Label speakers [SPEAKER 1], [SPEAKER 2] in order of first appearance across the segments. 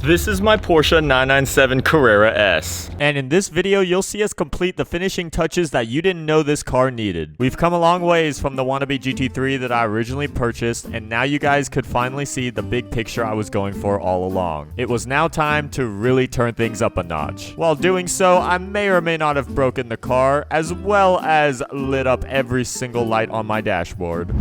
[SPEAKER 1] This is my Porsche 997 Carrera S. And in this video, you'll see us complete the finishing touches that you didn't know this car needed. We've come a long ways from the wannabe GT3 that I originally purchased, and now you guys could finally see the big picture I was going for all along. It was now time to really turn things up a notch. While doing so, I may or may not have broken the car, as well as lit up every single light on my dashboard.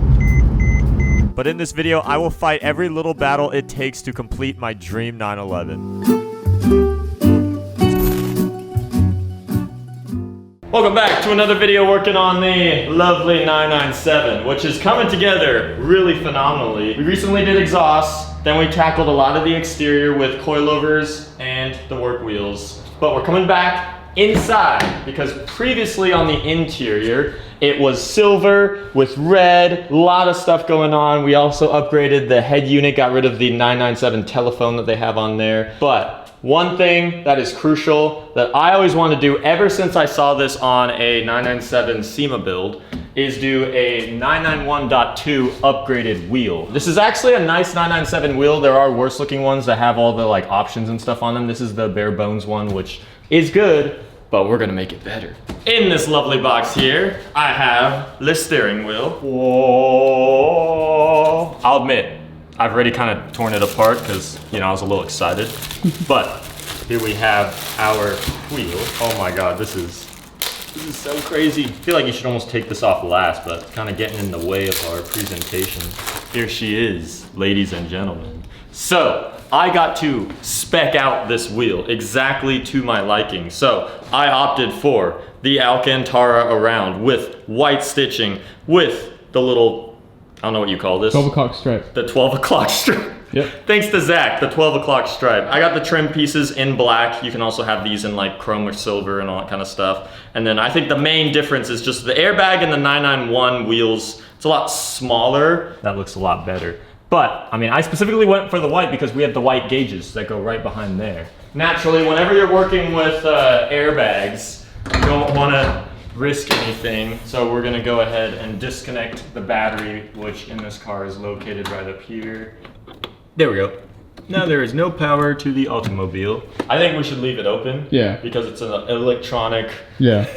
[SPEAKER 1] But in this video, I will fight every little battle it takes to complete my dream 911. Welcome back to another video working on the lovely 997, which is coming together really phenomenally. We recently did exhausts, then we tackled a lot of the exterior with coilovers and the work wheels. But we're coming back inside because previously on the interior, it was silver with red, a lot of stuff going on. We also upgraded the head unit, got rid of the 997 telephone that they have on there. But one thing that is crucial that I always want to do ever since I saw this on a 997 SEMA build is do a 991.2 upgraded wheel. This is actually a nice 997 wheel. There are worse looking ones that have all the like options and stuff on them. This is the bare bones one, which is good, but we're gonna make it better. In this lovely box here, I have the steering wheel. Whoa. I'll admit, I've already kind of torn it apart because, you know, I was a little excited. But here we have our wheel. Oh my God, this is so crazy. I feel like you should almost take this off last, but kind of getting in the way of our presentation. Here she is, ladies and gentlemen. So, I got to spec out this wheel exactly to my liking. So I opted for the Alcantara around with white stitching with the little, I don't know what you call this.
[SPEAKER 2] 12 o'clock stripe.
[SPEAKER 1] The 12 o'clock stripe.
[SPEAKER 2] Yep.
[SPEAKER 1] Thanks to Zach, the 12 o'clock stripe. I got the trim pieces in black. You can also have these in like chrome or silver and all that kind of stuff. And then I think the main difference is just the airbag and the 991 wheels. It's a lot smaller. That looks a lot better. But, I mean, I specifically went for the white because we have the white gauges that go right behind there. Naturally, whenever you're working with airbags, you don't want to risk anything. So we're going to go ahead and disconnect the battery, which in this car is located right up here. There we go. Now there is no power to the automobile. I think we should leave it open.
[SPEAKER 2] Yeah.
[SPEAKER 1] Because it's an electronic.
[SPEAKER 2] Yeah.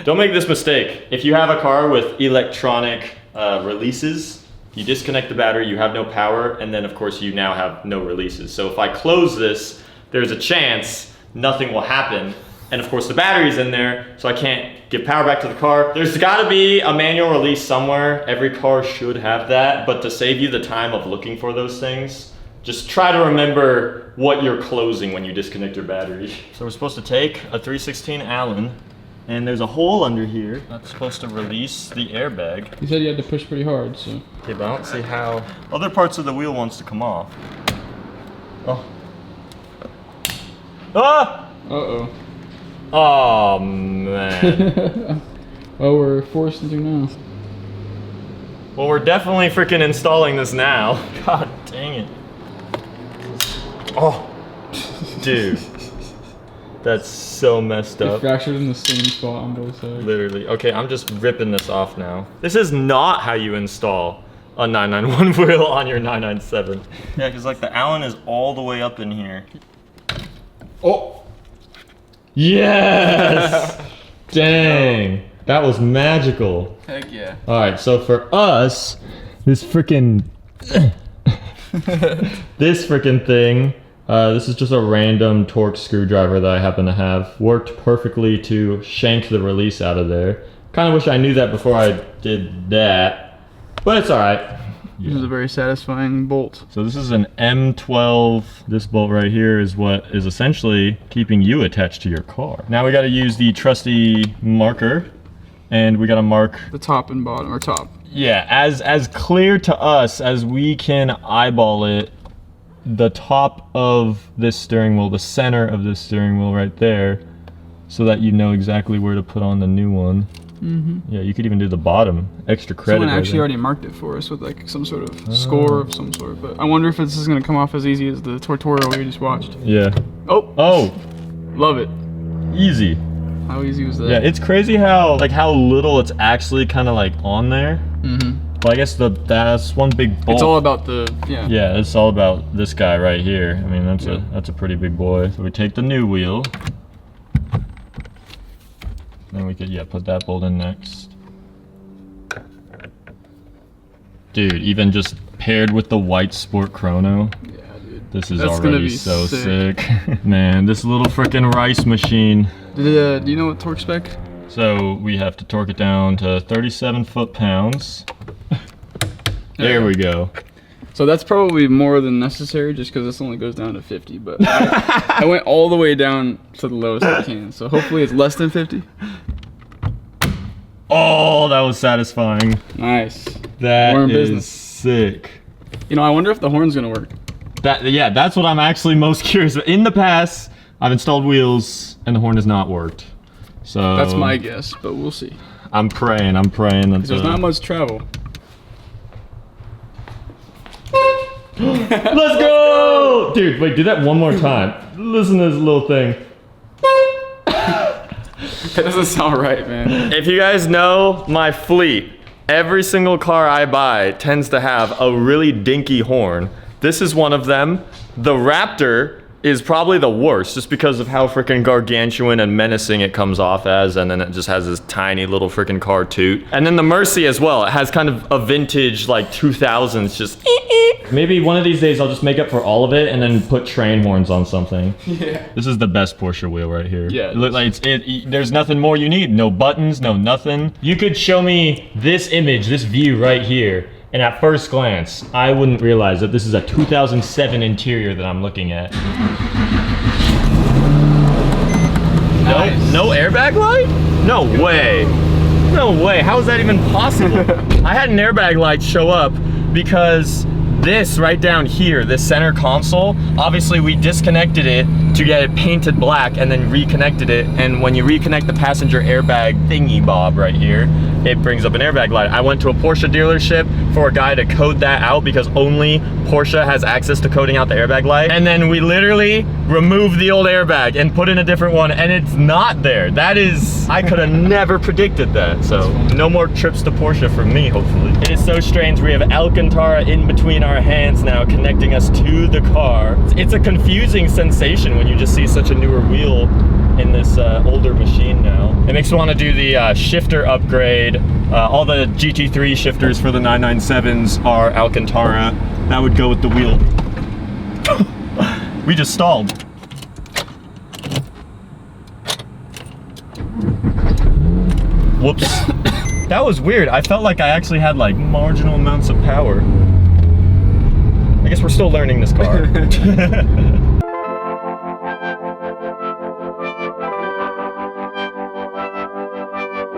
[SPEAKER 1] Don't make this mistake. If you have a car with electronic releases, you disconnect the battery, you have no power, and then of course you now have no releases. So if I close this, there's a chance nothing will happen. And of course the battery's in there, so I can't get power back to the car. There's gotta be a manual release somewhere. Every car should have that, but to save you the time of looking for those things, just try to remember what you're closing when you disconnect your battery. So we're supposed to take a 316 Allen, and there's a hole under here that's supposed to release the airbag.
[SPEAKER 2] You said you had to push pretty hard, so.
[SPEAKER 1] Okay, but I don't see how other parts of the wheel wants to come off. Oh. Ah!
[SPEAKER 2] Uh-oh.
[SPEAKER 1] Oh, man.
[SPEAKER 2] Oh, we're forced into now.
[SPEAKER 1] Well, we're definitely freaking installing this now. God dang it. Oh, dude. That's so messed up.
[SPEAKER 2] It's fractured in the same spot on both sides.
[SPEAKER 1] Literally. Okay, I'm just ripping this off now. This is not how you install a 991 wheel on your 997. Yeah, because like the Allen is all the way up in here. Oh! Yes! Dang! That was magical.
[SPEAKER 2] Heck yeah.
[SPEAKER 1] Alright, so for us, this freaking this freaking thing, this is just a random Torx screwdriver that I happen to have. Worked perfectly to shank the release out of there. Kind of wish I knew that before I did that, but it's alright.
[SPEAKER 2] This is a very satisfying bolt.
[SPEAKER 1] So this is an M12. This bolt right here is what is essentially keeping you attached to your car. Now we got to use the trusty marker, and we got to mark
[SPEAKER 2] the top and bottom, or top.
[SPEAKER 1] Yeah, as clear to us as we can eyeball it. The top of this steering wheel, the center of this steering wheel right there, so that you know exactly where to put on the new one. Mm-hmm. Yeah, you could even do the bottom. Extra credit.
[SPEAKER 2] Someone actually already marked it for us with like some sort of score of some sort, but I wonder if this is gonna come off as easy as the tutorial we just watched.
[SPEAKER 1] Yeah.
[SPEAKER 2] Oh! Love it.
[SPEAKER 1] Easy.
[SPEAKER 2] How easy was that?
[SPEAKER 1] Yeah, it's crazy how little it's actually kind of like on there.
[SPEAKER 2] Mm-hmm.
[SPEAKER 1] Well, I guess that's one big bolt.
[SPEAKER 2] It's all about the, yeah.
[SPEAKER 1] Yeah, it's all about this guy right here. I mean, that's a pretty big boy. So we take the new wheel. Then we could, put that bolt in next. Dude, even just paired with the white Sport Chrono. Yeah, dude. This is already so sick. Man, this little freaking rice machine.
[SPEAKER 2] Do you know what torque spec?
[SPEAKER 1] So we have to torque it down to 37 foot-pounds. There we go.
[SPEAKER 2] So that's probably more than necessary just because this only goes down to 50, but I went all the way down to the lowest I can, so hopefully it's less than 50.
[SPEAKER 1] Oh, that was satisfying.
[SPEAKER 2] Nice.
[SPEAKER 1] That is sick.
[SPEAKER 2] You know, I wonder if the horn's gonna work.
[SPEAKER 1] That's what I'm actually most curious about. In the past, I've installed wheels and the horn has not worked. So
[SPEAKER 2] that's my guess, but we'll see.
[SPEAKER 1] I'm praying that
[SPEAKER 2] there's not much travel.
[SPEAKER 1] Let's go! Dude, wait, do that one more time. Listen to this little thing.
[SPEAKER 2] That doesn't sound right, man.
[SPEAKER 1] If you guys know my fleet, every single car I buy tends to have a really dinky horn. This is one of them. The Raptor is probably the worst just because of how freaking gargantuan and menacing it comes off as, and then it just has this tiny little freaking car toot. And then the Mercy as well, it has kind of a vintage like 2000s just Maybe one of these days I'll just make up for all of it and then put train horns on something. Yeah. This is the best Porsche wheel right here.
[SPEAKER 2] Yeah.
[SPEAKER 1] Look like there's nothing more you need. No buttons, no nothing. You could show me this image, this view right here, and at first glance, I wouldn't realize that this is a 2007 interior that I'm looking at. Nice. No airbag light? No way. No way. How is that even possible? I had an airbag light show up because this right down here, this center console, obviously we disconnected it to get it painted black and then reconnected it, and when you reconnect the passenger airbag thingy bob right here, it brings up an airbag light. I went to a Porsche dealership for a guy to code that out because only Porsche has access to coding out the airbag light, and then we literally removed the old airbag and put in a different one, and it's not there. That is, I could have never predicted that. So no more trips to Porsche for me, hopefully. It is so strange. We have Alcantara in between our hands now, connecting us to the car. It's a confusing sensation when you just see such a newer wheel in this older machine now. It makes me want to do the shifter upgrade. All the GT3 shifters for the 997s are Alcantara. That would go with the wheel. We just stalled. Whoops. That was weird. I felt like I actually had like marginal amounts of power. I guess we're still learning this car.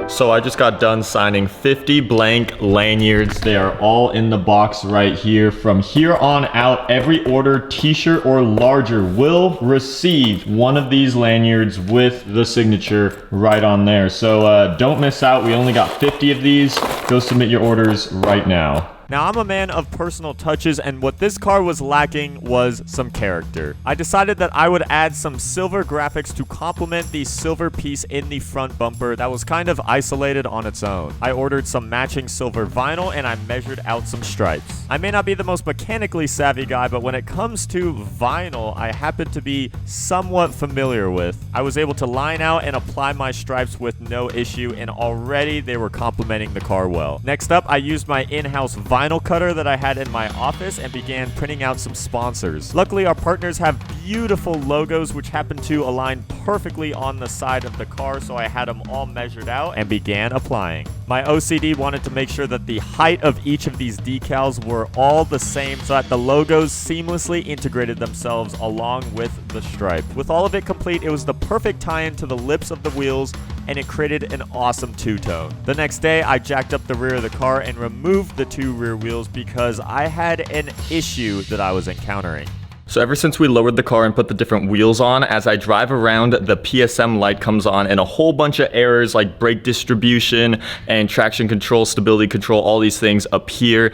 [SPEAKER 1] So I just got done signing 50 blank lanyards. They are all in the box right here. From here on out, every order, t-shirt or larger, will receive one of these lanyards with the signature right on there. So don't miss out. We only got 50 of these. Go submit your orders right now. Now, I'm a man of personal touches, and what this car was lacking was some character. I decided that I would add some silver graphics to complement the silver piece in the front bumper that was kind of isolated on its own. I ordered some matching silver vinyl, and I measured out some stripes. I may not be the most mechanically savvy guy, but when it comes to vinyl, I happen to be somewhat familiar with. I was able to line out and apply my stripes with no issue, and already they were complementing the car well. Next up, I used my in-house vinyl cutter that I had in my office and began printing out some sponsors. Luckily, our partners have beautiful logos which happen to align perfectly on the side of the car, so I had them all measured out and began applying. My OCD wanted to make sure that the height of each of these decals were all the same so that the logos seamlessly integrated themselves along with the stripe. With all of it complete, it was the perfect tie-in to the lips of the wheels, and it created an awesome two-tone. The next day, I jacked up the rear of the car and removed the two rear wheels because I had an issue that I was encountering. So ever since we lowered the car and put the different wheels on, as I drive around, the PSM light comes on and a whole bunch of errors like brake distribution and traction control, stability control, all these things appear.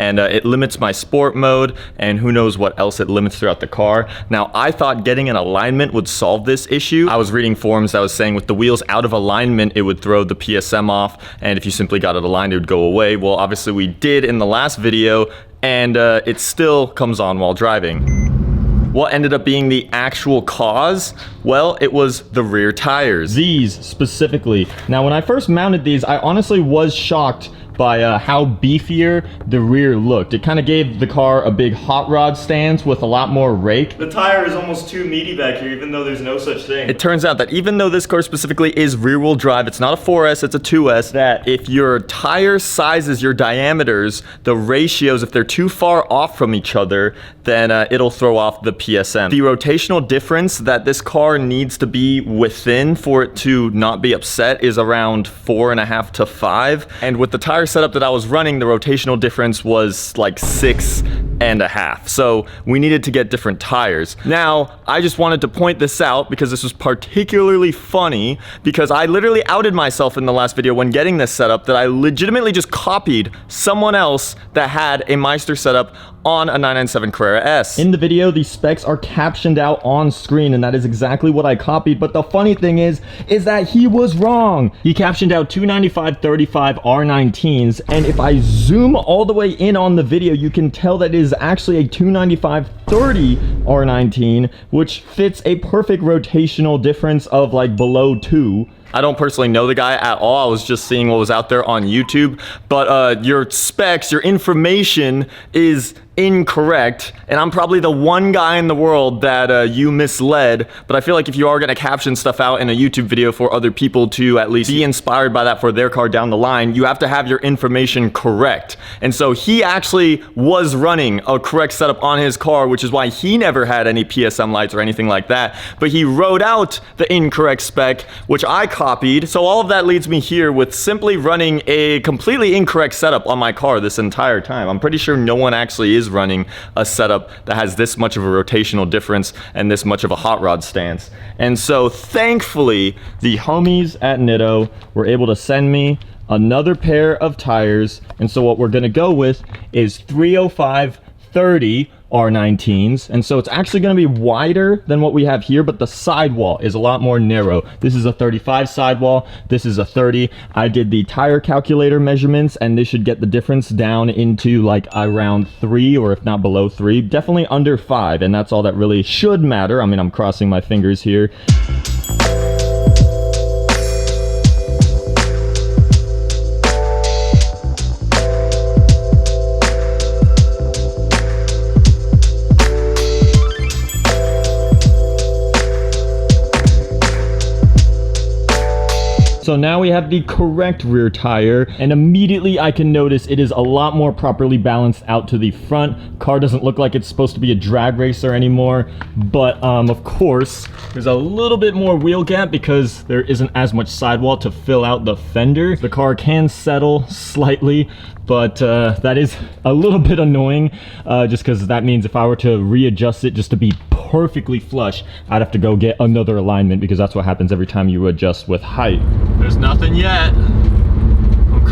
[SPEAKER 1] and it limits my sport mode, and who knows what else it limits throughout the car. Now, I thought getting an alignment would solve this issue. I was reading forums that was saying with the wheels out of alignment, it would throw the PSM off, and if you simply got it aligned, it would go away. Well, obviously we did in the last video, and it still comes on while driving. What ended up being the actual cause? Well, it was the rear tires. These specifically. Now, when I first mounted these, I honestly was shocked by how beefier the rear looked. It kind of gave the car a big hot rod stance with a lot more rake. The tire is almost too meaty back here, even though there's no such thing. It turns out that even though this car specifically is rear wheel drive, it's not a 4S, it's a 2S, that if your tire sizes, your diameters, the ratios, if they're too far off from each other, then it'll throw off the PSM. The rotational difference that this car needs to be within for it to not be upset is around 4.5 to 5. And with the tire setup that I was running, the rotational difference was like 6.5. So we needed to get different tires. Now, I just wanted to point this out because this was particularly funny, because I literally outed myself in the last video when getting this setup that I legitimately just copied someone else that had a Meister setup on a 997 Carrera S. In the video, the specs are captioned out on screen, and that is exactly what I copied. But the funny thing is that he was wrong. He captioned out 295/35 R19s, and if I zoom all the way in on the video, you can tell that it is actually a 295/30 R19, which fits a perfect rotational difference of like below 2. I don't personally know the guy at all. I was just seeing what was out there on YouTube. But your specs, your information is incorrect, and I'm probably the one guy in the world that you misled. But I feel like if you are going to caption stuff out in a YouTube video for other people to at least be inspired by that for their car down the line, you have to have your information correct. And so he actually was running a correct setup on his car, which is why he never had any PSM lights or anything like that. But he wrote out the incorrect spec, which I copied. So all of that leads me here with simply running a completely incorrect setup on my car this entire time. I'm pretty sure no one actually is running a setup that has this much of a rotational difference and this much of a hot rod stance. And so thankfully, the homies at Nitto were able to send me another pair of tires. And so what we're gonna go with is 305/30 R19s, and so it's actually going to be wider than what we have here, but the sidewall is a lot more narrow. This is a 35 sidewall, this is a 30. I did the tire calculator measurements, and this should get the difference down into like around 3, or if not below 3, definitely under 5, and that's all that really should matter. I mean, I'm crossing my fingers here. So now we have the correct rear tire, and immediately I can notice it is a lot more properly balanced out to the front. Car doesn't look like it's supposed to be a drag racer anymore, but of course, there's a little bit more wheel gap because there isn't as much sidewall to fill out the fender. The car can settle slightly, but that is a little bit annoying, just because that means if I were to readjust it just to be perfectly flush, I'd have to go get another alignment, because that's what happens every time you adjust with height. There's nothing yet. I'm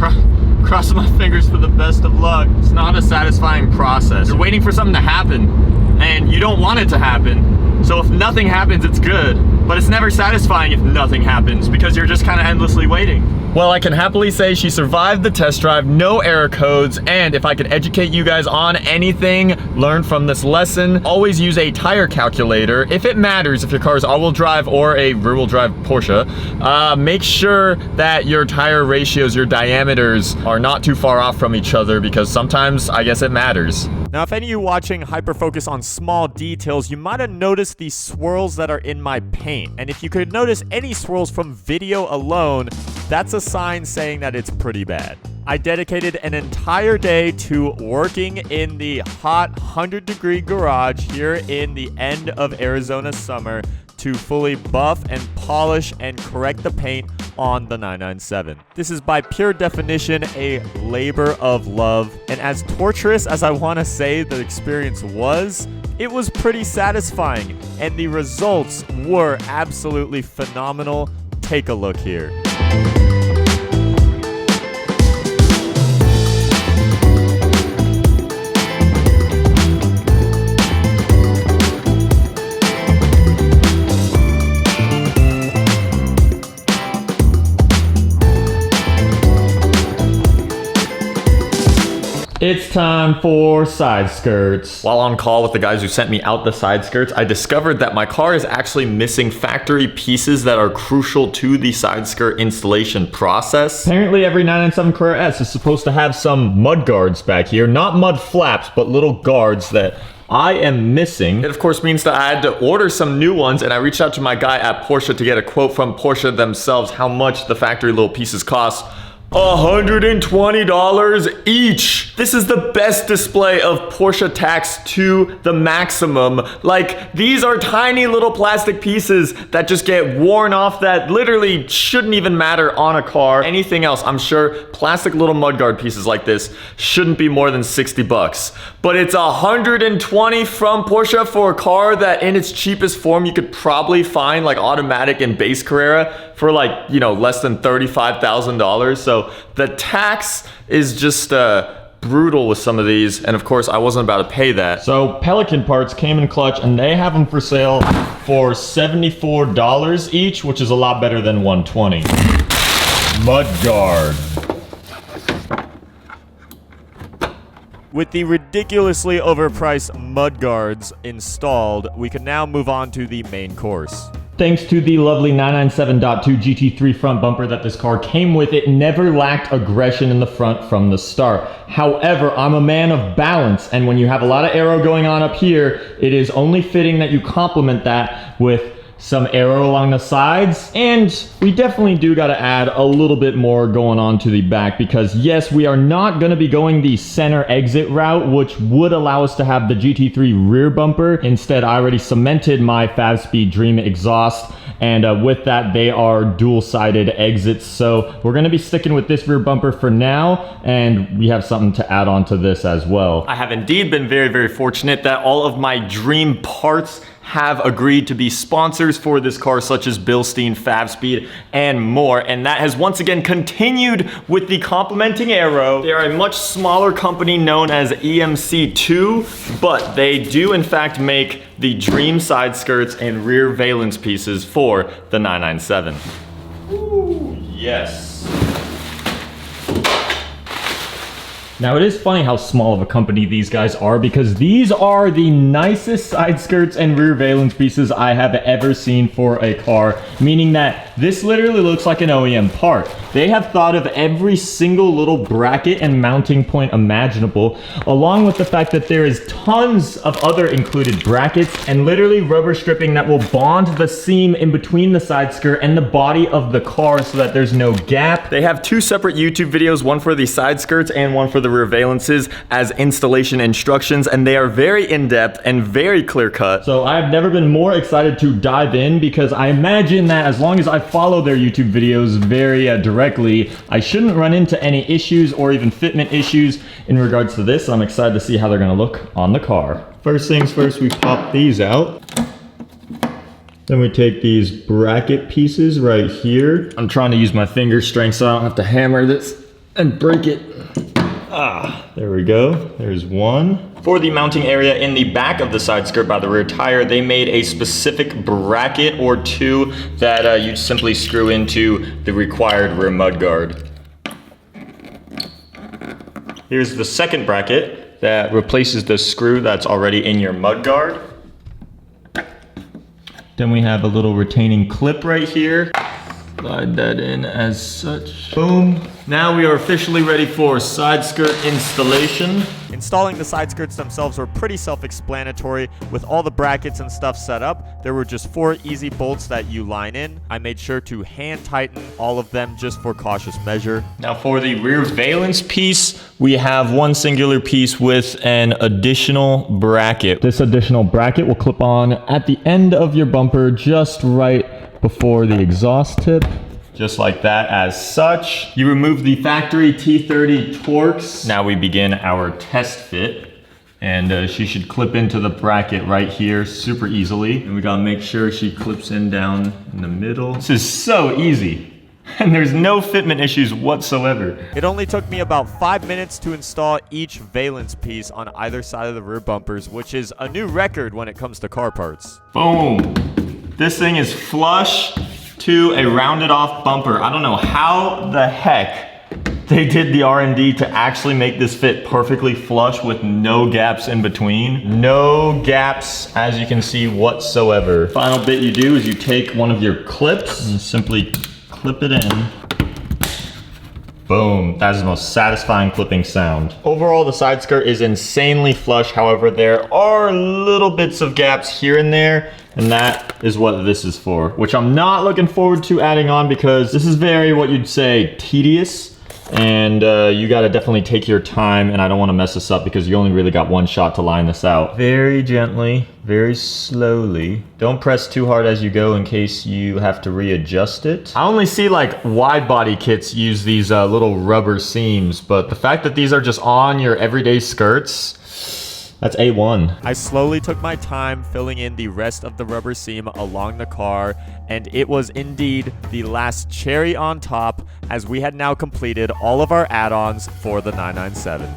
[SPEAKER 1] crossing my fingers for the best of luck. It's not a satisfying process. You're waiting for something to happen, and you don't want it to happen. So if nothing happens, it's good, but it's never satisfying if nothing happens, because you're just kind of endlessly waiting. Well, I can happily say she survived the test drive, no error codes, and if I could educate you guys on anything learned from this lesson, always use a tire calculator. If it matters, if your car is all-wheel drive or a rear-wheel drive Porsche, make sure that your tire ratios, your diameters, are not too far off from each other, because sometimes, I guess it matters. Now, if any of you watching hyperfocus on small details, you might have noticed the swirls that are in my paint. And if you could notice any swirls from video alone, that's a sign saying that it's pretty bad. I dedicated an entire day to working in the hot 100-degree garage here in the end of Arizona summer to fully buff and polish and correct the paint on the 997. This is by pure definition a labor of love, and as torturous as I want to say the experience was, it was pretty satisfying, and the results were absolutely phenomenal. Take a look here. It's time for side skirts. While on call with the guys who sent me out the side skirts, I discovered that my car is actually missing factory pieces that are crucial to the side skirt installation process. Apparently every 997 Carrera S is supposed to have some mud guards back here. Not mud flaps, but little guards that I am missing. It of course means that I had to order some new ones, and I reached out to my guy at Porsche to get a quote from Porsche themselves how much the factory little pieces cost. $120 each. This is the best display of Porsche tax to the maximum. Like, these are tiny little plastic pieces that just get worn off that literally shouldn't even matter on a car. Anything else, I'm sure plastic little mudguard pieces like this shouldn't be more than 60 bucks. But it's 120 from Porsche for a car that in its cheapest form you could probably find like automatic and base Carrera for like, you know, less than $35,000. So the tax is just brutal with some of these, and of course I wasn't about to pay that. So Pelican parts came in clutch, and they have them for sale for $74 each, which is a lot better than $120. Mudguard. With the ridiculously overpriced mudguards installed, we can now move on to the main course. Thanks to the lovely 997.2 GT3 front bumper that this car came with, it never lacked aggression in the front from the start. However, I'm a man of balance, and when you have a lot of aero going on up here, it is only fitting that you complement that with some aero along the sides, and we definitely do got to add a little bit more going on to the back, because yes, we are not going to be going the center exit route, which would allow us to have the GT3 rear bumper. Instead, I already cemented my 5-speed Dream exhaust, and with that, they are dual-sided exits, so we're going to be sticking with this rear bumper for now, and we have something to add on to this as well. I have indeed been very, very fortunate that all of my Dream parts have agreed to be sponsors for this car, such as Bilstein, Fabspeed, and more. And that has once again continued with the complementing aero. They are a much smaller company known as EMC2, but they do in fact make the Dream side skirts and rear valence pieces for the 997. Ooh, yes. Now, it is funny how small of a company these guys are, because these are the nicest side skirts and rear valence pieces I have ever seen for a car, meaning that this literally looks like an OEM part. They have thought of every single little bracket and mounting point imaginable, along with the fact that there is tons of other included brackets and literally rubber stripping that will bond the seam in between the side skirt and the body of the car so that there's no gap. They have two separate YouTube videos, one for the side skirts and one for the rear valences as installation instructions, and they are very in-depth and very clear-cut. So I've never been more excited to dive in, because I imagine that as long as I follow their YouTube videos very directly, I shouldn't run into any issues or even fitment issues in regards to this. I'm excited to see how they're gonna look on the car. First things first, we pop these out. Then we take these bracket pieces right here. I'm trying to use my finger strength so I don't have to hammer this and break it. Ah, there we go. There's one. For the mounting area in the back of the side skirt by the rear tire, they made a specific bracket or two that you simply screw into the required rear mudguard. Here's the second bracket that replaces the screw that's already in your mudguard. Then we have a little retaining clip right here. Slide that in as such. Boom. Now we are officially ready for side skirt installation. Installing the side skirts themselves were pretty self-explanatory. With all the brackets and stuff set up, there were just 4 easy bolts that you line in. I made sure to hand tighten all of them just for cautious measure. Now for the rear valence piece, we have one singular piece with an additional bracket. This additional bracket will clip on at the end of your bumper, just right before the exhaust tip. Just like that, as such. You remove the factory T30 Torx. Now we begin our test fit. And she should clip into the bracket right here super easily. And we gotta make sure she clips in down in the middle. This is so easy. And there's no fitment issues whatsoever. It only took me about 5 minutes to install each valence piece on either side of the rear bumpers, which is a new record when it comes to car parts. Boom. This thing is flush to a rounded off bumper. I don't know how the heck They did the R&D to actually make this fit perfectly flush with no gaps in between. No gaps, as you can see, whatsoever. Final bit you do is you take one of your clips and simply clip it in. Boom, that is the most satisfying clipping sound. Overall, the side skirt is insanely flush. However, there are little bits of gaps here and there, and that is what this is for, which I'm not looking forward to adding on because this is very, what you'd say, tedious. And you gotta definitely take your time, and I don't wanna mess this up because you only really got one shot to line this out. Very gently, very slowly. Don't press too hard as you go in case you have to readjust it. I only see like wide body kits use these little rubber seams, but the fact that these are just on your everyday skirts, that's A1. I slowly took my time filling in the rest of the rubber seam along the car, and it was indeed the last cherry on top, as we had now completed all of our add-ons for the 997.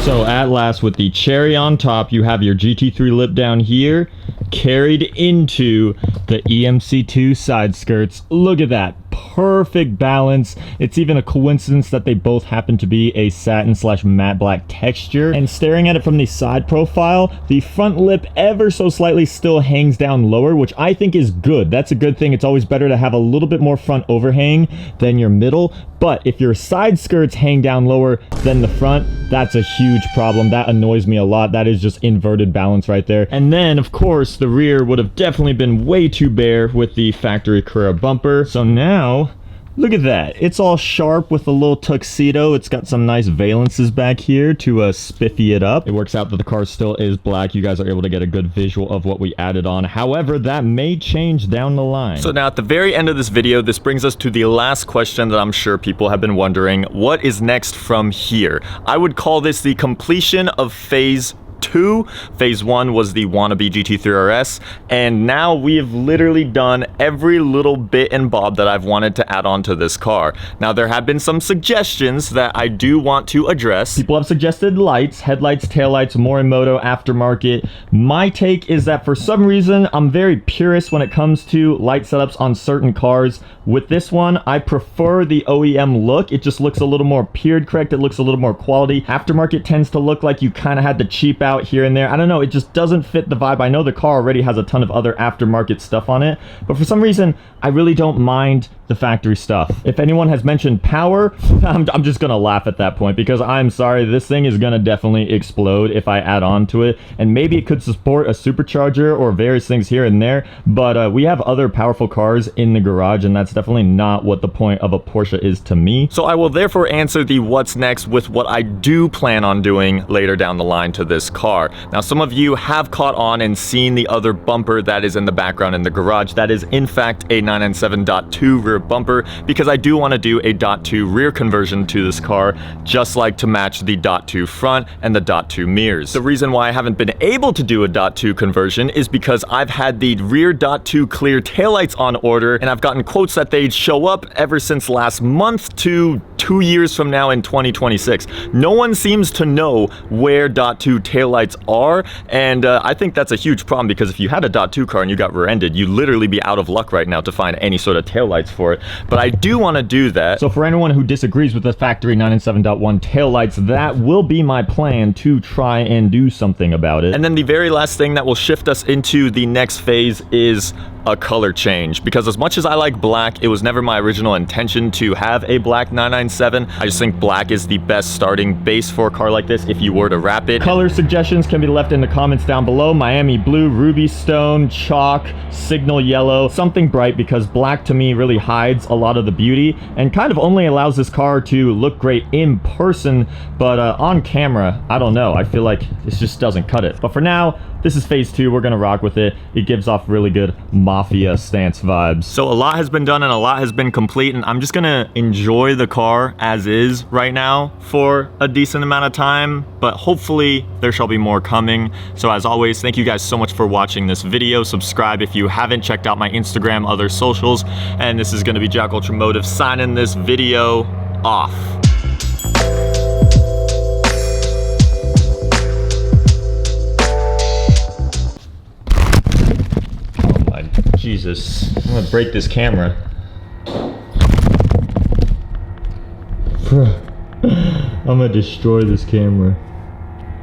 [SPEAKER 1] So at last, with the cherry on top, you have your GT3 lip down here, carried into the EMC2 side skirts. Look at that. Perfect balance. It's even a coincidence that they both happen to be a satin / matte black texture. And staring at it from the side profile, the front lip ever so slightly still hangs down lower, which I think is good. That's a good thing. It's always better to have a little bit more front overhang than your middle. But if your side skirts hang down lower than the front, that's a huge problem. That annoys me a lot. That is just inverted balance right there. And then, of course, the rear would have definitely been way too bare with the factory Carrera bumper. So now, look at that. It's all sharp with a little tuxedo. It's got some nice valences back here to spiffy it up. It works out that the car still is black. You guys are able to get a good visual of what we added on. However, that may change down the line. So now at the very end of this video, this brings us to the last question that I'm sure people have been wondering. What is next from here? I would call this the completion of phase 2. Phase 1 was the wannabe GT3 RS, and now we have literally done every little bit and bob that I've wanted to add on to this car. Now, there have been some suggestions that I do want to address. People have suggested lights, headlights, taillights, Morimoto, aftermarket. My take is that for some reason, I'm very purist when it comes to light setups on certain cars. With this one, I prefer the OEM look. It just looks a little more peered correct. It looks a little more quality. Aftermarket tends to look like you kind of had to cheap out here and there. I don't know, it just doesn't fit the vibe. I know the car already has a ton of other aftermarket stuff on it, but for some reason, I really don't mind the factory stuff. If anyone has mentioned power, I'm just gonna laugh at that point because I'm sorry, this thing is gonna definitely explode if I add on to it, and maybe it could support a supercharger or various things here and there, but we have other powerful cars in the garage, and that's definitely not what the point of a Porsche is to me. So I will therefore answer the what's next with what I do plan on doing later down the line to this car. Now, some of you have caught on and seen the other bumper that is in the background in the garage. That is in fact a 997.2 rear bumper, because I do want to do a .2 rear conversion to this car, just like to match the .2 front and the .2 mirrors. The reason why I haven't been able to do a .2 conversion is because I've had the rear .2 clear taillights on order, and I've gotten quotes that they'd show up ever since last month to 2 years from now in 2026. No one seems to know where .2 taillights are, and I think that's a huge problem, because if you had a .2 car and you got rear-ended, you'd literally be out of luck right now to find any sort of taillights for it. But I do want to do that. So for anyone who disagrees with the factory 997.1 taillights, that will be my plan to try and do something about it. And then the very last thing that will shift us into the next phase is a color change, because as much as I like black, it was never my original intention to have a black 997. I just think black is the best starting base for a car like this if you were to wrap it. Color suggestions can be left in the comments down below. Miami blue, ruby stone, chalk, signal yellow, something bright, because black to me really hides a lot of the beauty and kind of only allows this car to look great in person, but on camera, I don't know. I feel like this just doesn't cut it. But for now, this is phase 2. We're gonna rock with it. It gives off really good mafia stance vibes. So a lot has been done and a lot has been complete, and I'm just gonna enjoy the car as is right now for a decent amount of time, but hopefully there shall be more coming. So as always, thank you guys so much for watching this video. Subscribe if you haven't checked out my Instagram, other socials, and this is gonna be JackUltraMotive signing this video off. Jesus. Jesus. I'm gonna break this camera. I'm gonna destroy this camera.